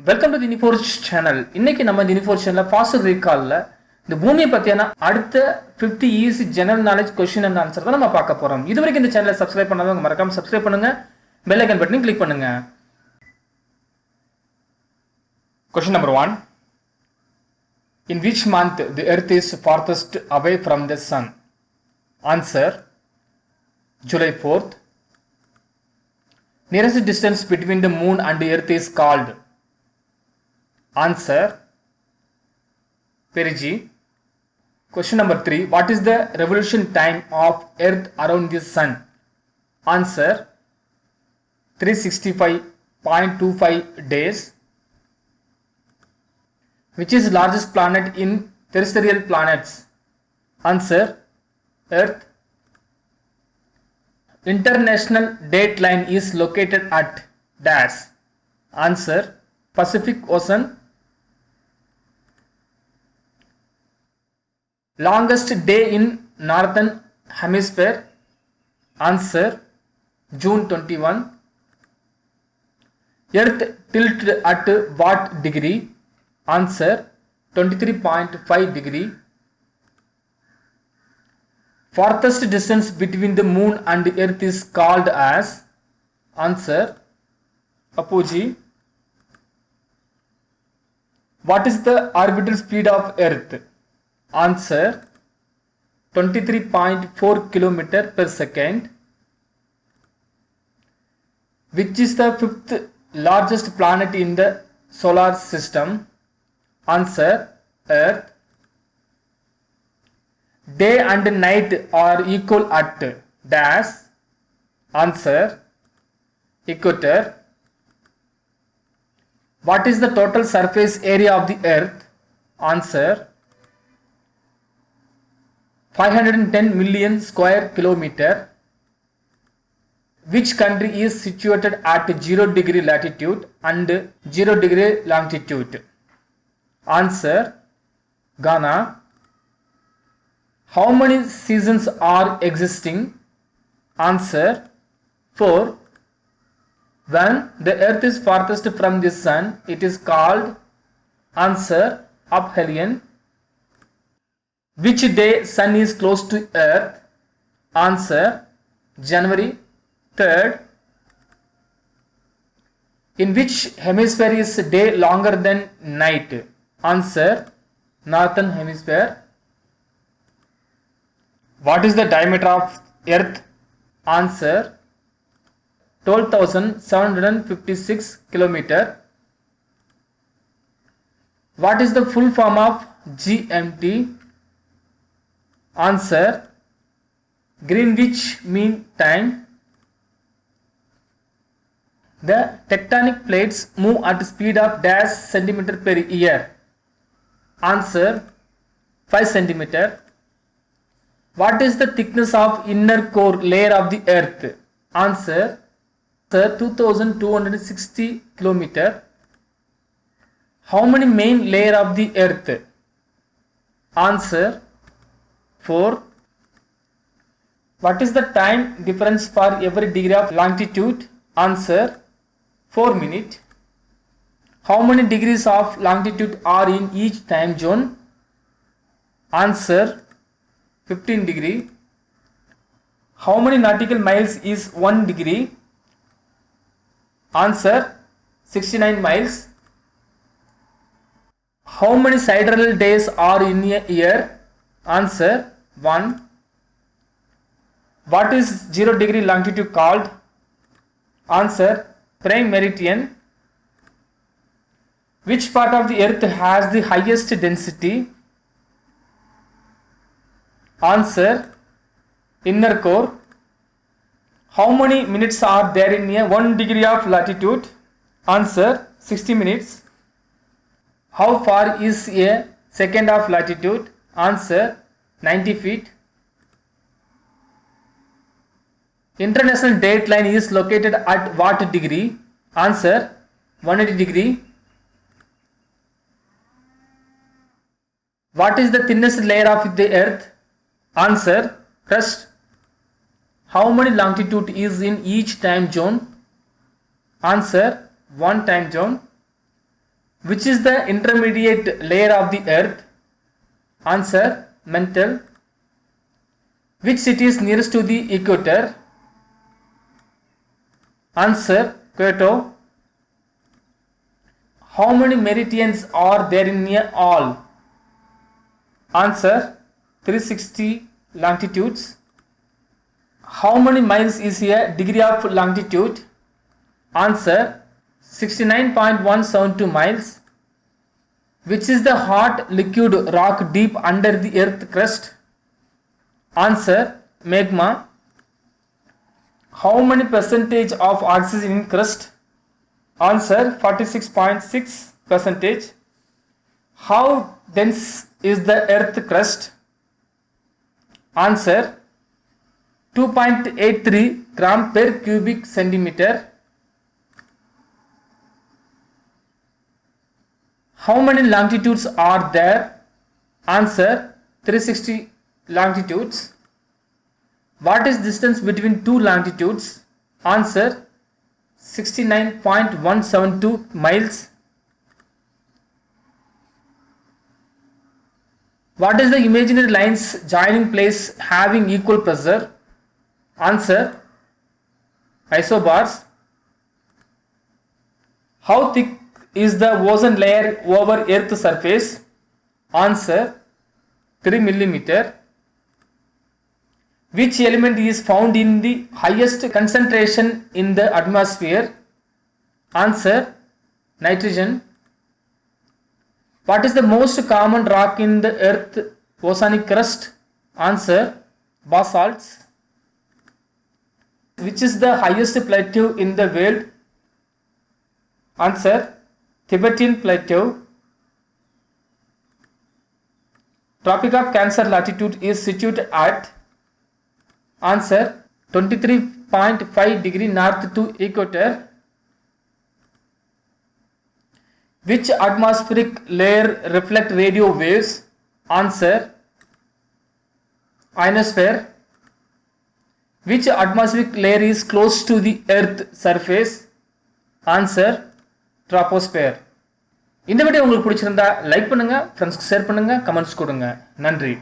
Welcome to யூனிஃபோர்ஸ் channel. இன்னைக்கு நம்ம யூனிஃபோர்ஸ் channel fast ரீகால்ல இந்த பூமியை பத்தியான அடுத்த 50 easy general knowledge question and answer தான் நம்ம பார்க்க போறோம். இதுவரைக்கும் இந்த சேனலை சப்ஸ்கிரைப் பண்ணாதவங்க மறக்காம சப்ஸ்கிரைப் பண்ணுங்க, பெல் ஐகான் பட்டனை கிளிக் பண்ணுங்க. Question number 1. In which month the earth is farthest away from the sun? Answer: July 4th. Nearest distance between the moon and the earth is called? Answer: Perigee. Question number 3. What is the revolution time of earth around the sun? Answer: 365.25 days. Which is largest planet in terrestrial planets? Answer: Earth. International date line is located at dash. Answer: Pacific Ocean. Longest day in northern hemisphere? Answer: June 21. Earth tilt at what degree? Answer: 23.5 degree. Farthest distance between the moon and the earth is called as? Answer: apogee. What is the orbital speed of earth? Answer: 23.4 km per second. Which is the fifth largest planet in the solar system? Answer: Earth. Day and night are equal at dash. Answer: equator. What is the total surface area of the earth? Answer: 510 million square kilometer. Which country is situated at 0 degree latitude and 0 degree longitude? Answer: Ghana. How many seasons are existing? Answer: 4. When the earth is farthest from the sun, it is called? Answer: aphelion. Which day sun is close to earth? Answer: January 3rd. In which hemisphere is day longer than night? Answer: northern hemisphere. What is the diameter of earth? Answer: 12,756 kilometer. What is the full form of GMT? Answer: Greenwich Mean Time. The tectonic plates move at speed of dash centimeter per year. Answer: 5 centimeter. What is the thickness of inner core layer of the earth? Answer: 2260 kilometer. How many main layer of the earth? Answer: 4. What is the time difference for every degree of longitude? Answer: 4 minutes. How many degrees of longitude are in each time zone? Answer: 15 degree. How many nautical miles is 1 degree? Answer: 69 miles. How many sidereal days are in a year? Answer: 1. What is 0 degree longitude called? Answer: prime meridian. Which part of the earth has the highest density? Answer: inner core. How many minutes are there in a 1 degree of latitude? Answer: 60 minutes. How far is a second of latitude? Answer: 90 feet. International date line is located at what degree? Answer: 180 degree. What is the thinnest layer of the earth? Answer: crust. How many longitude is in each time zone? Answer: 1 time zone. Which is the intermediate layer of the earth? Answer, mantle. Which city is nearest to the equator? Answer, Kyoto. How many meridians are there in a all? Answer, 360 longitudes. How many miles is a degree of longitude? Answer, 69.172 miles. Which is the hot liquid rock deep under the earth crust? Answer, magma. How many percentage of oxygen in crust? Answer, 46.6%. How dense is the earth crust? Answer, 2.83 gram per cubic centimeter. How many longitudes are there? Answer, 360 longitudes. What is distance between two longitudes? Answer, 69.172 miles. What is the imaginary lines joining place having equal pressure? Answer, isobars. How thick is the ozone layer over Earth's surface? Answer, 3 millimeter. Which element is found in the highest concentration in the atmosphere? Answer, nitrogen. What is the most common rock in the earth oceanic crust? Answer, basalts. Which is the highest plateau in the world? Answer, Tibetan Plateau. Tropic of Cancer latitude is situated at? Answer, 23.5 degree north to equator. Which atmospheric layer reflect radio waves? Answer, ionosphere. Which atmospheric layer is close to the earth surface? Answer, troposphere. இந்த video உங்களுக்கு பிடிச்சிருந்தா like பண்ணுங்க, ஃப்ரெண்ட்ஸ்க்கு share பண்ணுங்க, comments கொடுங்க. நன்றி.